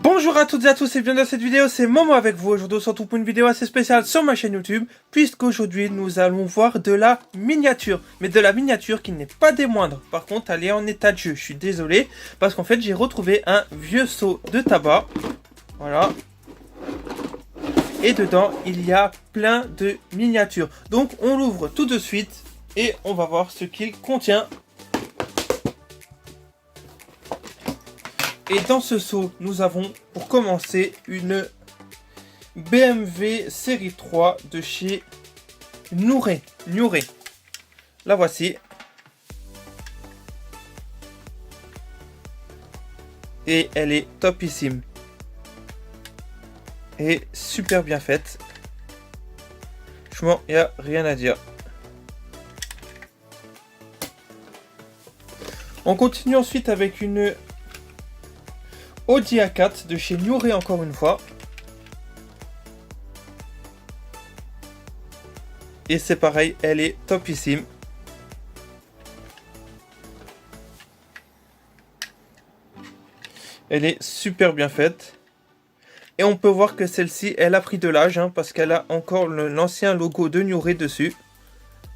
Bonjour à toutes et à tous et bienvenue dans cette vidéo, c'est Momo avec vous. Aujourd'hui on se retrouve pour une vidéo assez spéciale sur ma chaîne YouTube, puisqu'aujourd'hui nous allons voir de la miniature, mais de la miniature qui n'est pas des moindres. Par contre elle est en état de jeu, je suis désolé, parce qu'en fait j'ai retrouvé un vieux seau de tabac, voilà, et dedans il y a plein de miniatures. Donc on l'ouvre tout de suite et on va voir ce qu'il contient. Et dans ce seau, nous avons pour commencer une BMW série 3 de chez Nouré. La voici. Et elle est topissime. Et super bien faite. Franchement, il n'y a rien à dire. On continue ensuite avec une Audi A4 de chez Nouré encore une fois. Et c'est pareil, elle est topissime. Elle est super bien faite. Et on peut voir que celle-ci, elle a pris de l'âge, hein, parce qu'elle a encore l'ancien logo de Nouré dessus.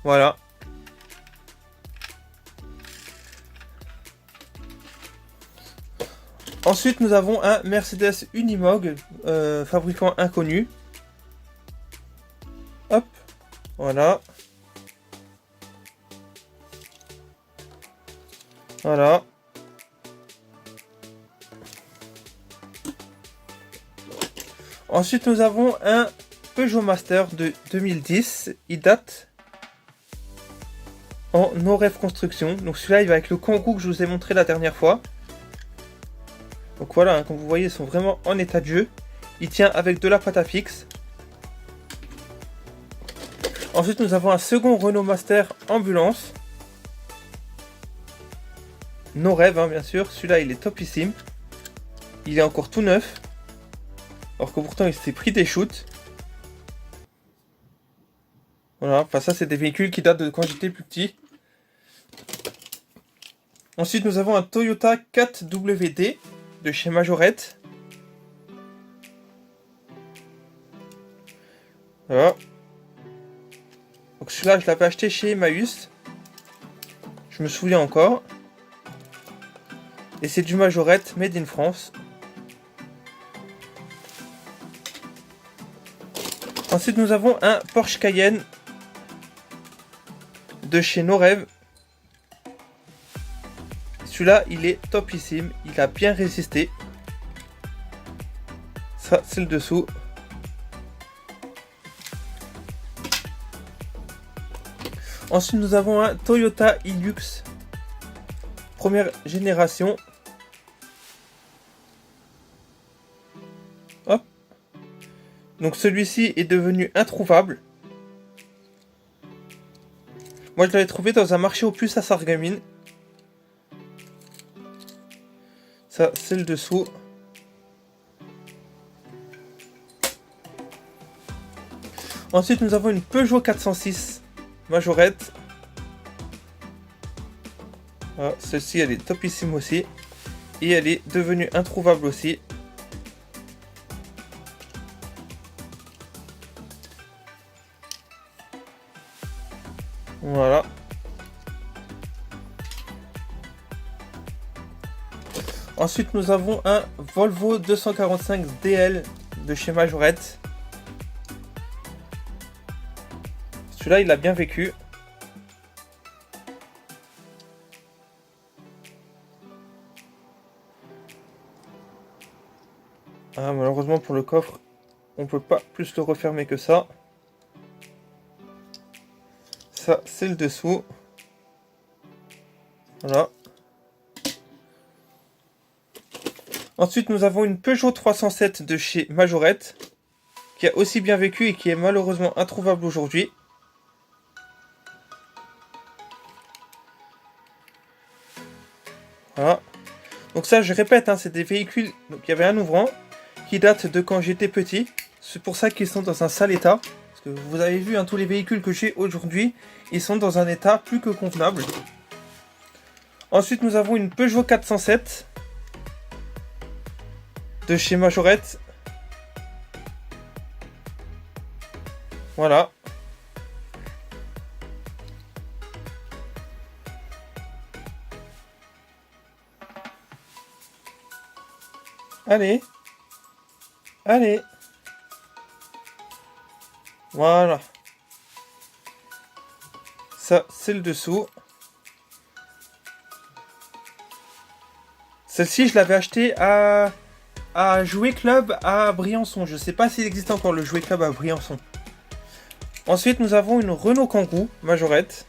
Voilà. Ensuite, nous avons un Mercedes Unimog, fabricant inconnu. Hop, voilà. Voilà. Ensuite, nous avons un Peugeot Master de 2010. Il date en Norev Construction. Donc celui-là, il va avec le Kangoo que je vous ai montré la dernière fois. Donc voilà, hein, comme vous voyez, ils sont vraiment en état de jeu. Il tient avec de la pâte à fixe. Ensuite, nous avons un second Renault Master Ambulance. Norev, hein, bien sûr. Celui-là, il est topissime. Il est encore tout neuf. Alors que pourtant, il s'est pris des shoots. Voilà, enfin ça, c'est des véhicules qui datent de quand j'étais plus petit. Ensuite, nous avons un Toyota 4WD de chez Majorette. Voilà. Donc celui-là, je l'avais acheté chez Emmaüs. Je me souviens encore. Et c'est du Majorette Made in France. Ensuite, nous avons un Porsche Cayenne de chez Norev. Celui-là, il est topissime. Il a bien résisté. Ça, c'est le dessous. Ensuite, nous avons un Toyota Hilux. Première génération. Hop. Donc celui-ci est devenu introuvable. Moi, je l'avais trouvé dans un marché aux puces à Sarreguemines. Ça, c'est le dessous. Ensuite, nous avons une Peugeot 406 Majorette. Voilà, celle-ci, elle est topissime aussi. Et elle est devenue introuvable aussi. Voilà. Ensuite, nous avons un Volvo 245 DL de chez Majorette. Celui-là, il a bien vécu. Ah, malheureusement pour le coffre, on peut pas plus le refermer que ça. Ça, c'est le dessous. Voilà. Ensuite, nous avons une Peugeot 307 de chez Majorette, qui a aussi bien vécu et qui est malheureusement introuvable aujourd'hui. Voilà. Donc ça, je répète, hein, c'est des véhicules. Donc il y avait un ouvrant qui date de quand j'étais petit. C'est pour ça qu'ils sont dans un sale état. Parce que vous avez vu, hein, tous les véhicules que j'ai aujourd'hui, ils sont dans un état plus que convenable. Ensuite, nous avons une Peugeot 407. de chez Majorette. Voilà. Allez. Allez. Voilà. Ça, c'est le dessous. Celle-ci, je l'avais achetée à Jouet Club à Briançon. Je ne sais pas s'il existe encore le Jouet Club à Briançon. Ensuite, nous avons une Renault Kangoo Majorette.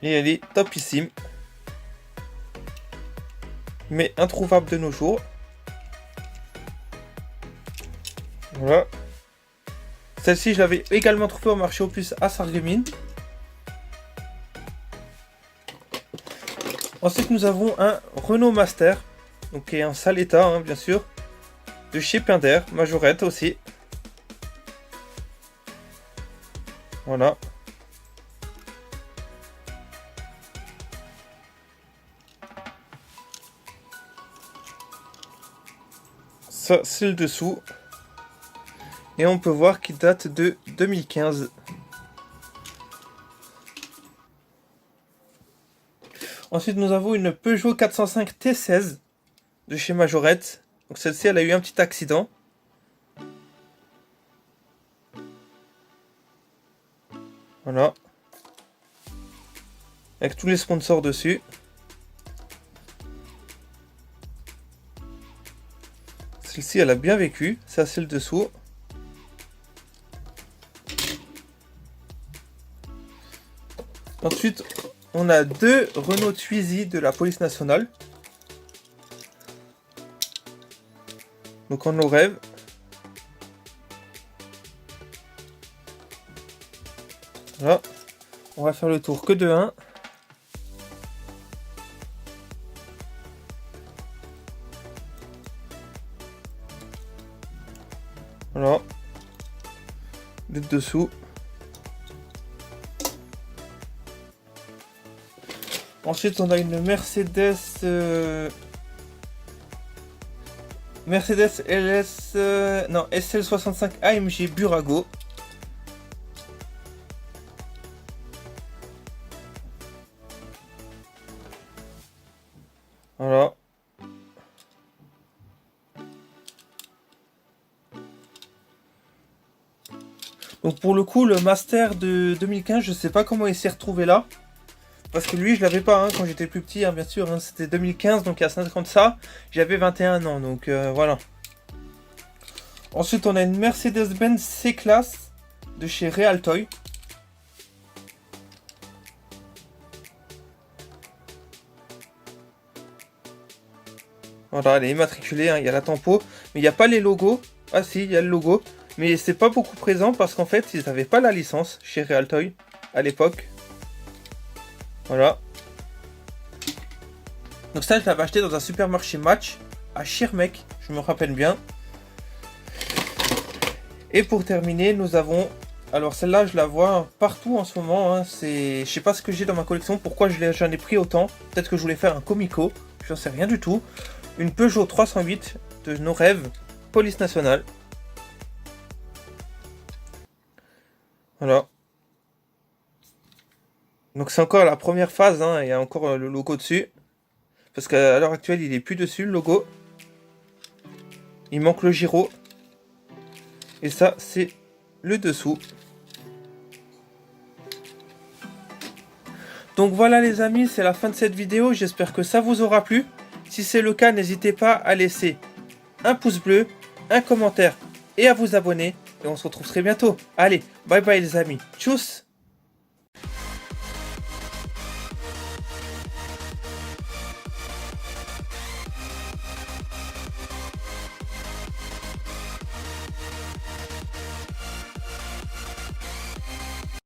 Et elle est topissime. Mais introuvable de nos jours. Voilà. Celle-ci, je l'avais également trouvée au marché aux puces à Sarreguemines. Ensuite, nous avons un Renault Master. Donc, qui est en sale état, hein, bien sûr. De chez Pinder, Majorette aussi. Voilà. Ça, c'est le dessous. Et on peut voir qu'il date de 2015. Ensuite, nous avons une Peugeot 405 T16 de chez Majorette. Donc celle-ci, elle a eu un petit accident. Voilà. Avec tous les sponsors dessus. Celle-ci, elle a bien vécu. Ça, c'est le dessous. Ensuite, on a deux Renault Twizy de la police nationale. Donc on nos rêve. Voilà. On va faire le tour que de 1. Voilà. Le dessous. Ensuite, on a une Mercedes Mercedes LS non SL65 AMG Burago. Voilà. Donc pour le coup, le Master de 2015, je sais pas comment il s'est retrouvé là. Parce que lui, je l'avais pas hein, quand j'étais plus petit, hein, bien sûr. Hein, c'était 2015, donc il y a 5 ans de ça. J'avais 21 ans, donc voilà. Ensuite, on a une Mercedes-Benz C-Class de chez Realtoy. Voilà, elle est immatriculée, hein, il y a la tempo. Mais il n'y a pas les logos. Ah si, il y a le logo. Mais c'est pas beaucoup présent parce qu'en fait, ils n'avaient pas la licence chez Realtoy à l'époque. Voilà. Donc ça, je l'avais acheté dans un supermarché Match à Schirmeck, je me rappelle bien. Et pour terminer, nous avons... Alors celle-là, je la vois partout en ce moment. Hein. Je sais pas ce que j'ai dans ma collection, pourquoi j'en ai pris autant. Peut-être que je voulais faire un comico, j'en sais rien du tout. Une Peugeot 308 de nos rêves, police nationale. Voilà. Donc c'est encore la première phase, hein, il y a encore le logo dessus. Parce qu'à l'heure actuelle, il est plus dessus, le logo. Il manque le gyro. Et ça, c'est le dessous. Donc voilà les amis, c'est la fin de cette vidéo. J'espère que ça vous aura plu. Si c'est le cas, n'hésitez pas à laisser un pouce bleu, un commentaire et à vous abonner. Et on se retrouve très bientôt. Allez, bye bye les amis. Tchuss!